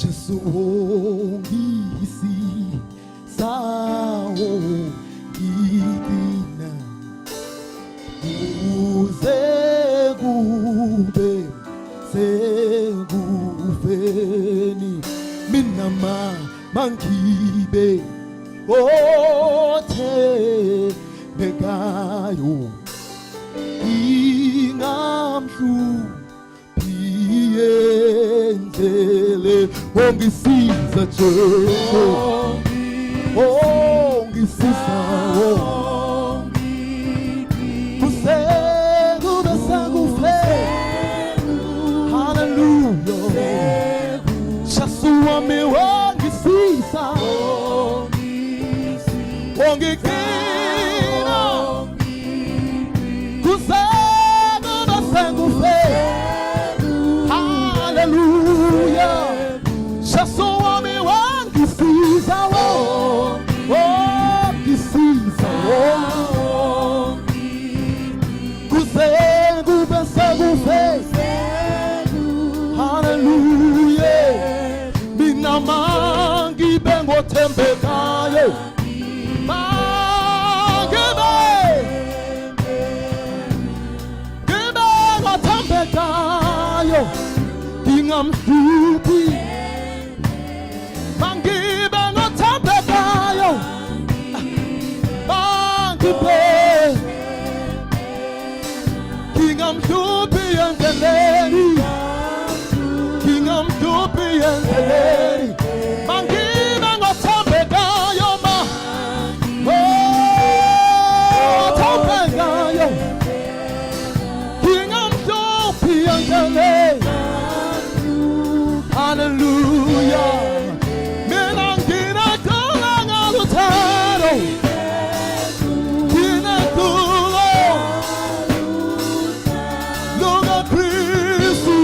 Jesu ongisi sao ngidina uze kube sekufeni mina mangibe othe bekayo ingamhluphienzele ongisiza Jesu ongisiza kusekuba sakufe hallelujah Jesu wami wangisiza ongikina kusekuba sakufe hallelujah Jesu wami wangisiza wangisiza kusekuba sakufe hallelujah mina mangibe ngothembekayo ingamhluphi mangibe ngothembekayo mangibe ingamhluphi endleleni ingamhluphi endleleni mangibe ngothembekayo ngothembekayo ingamhluphi endleleni hallelujah mina ngina kula ngaluthando ngina kula luka Kristu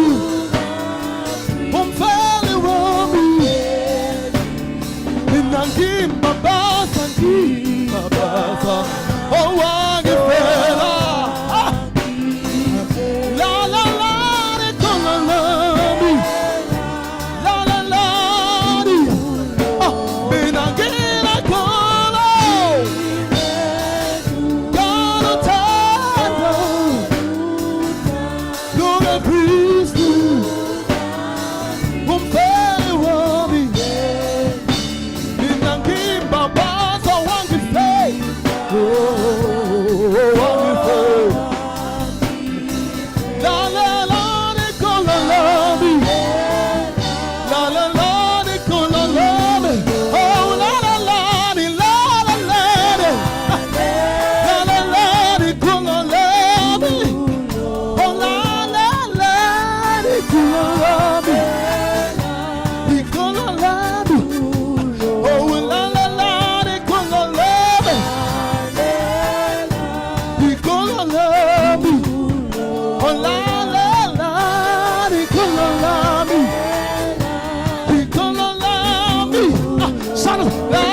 umfeli wami mina ngimbabaza owangifela la la la nikona nami son of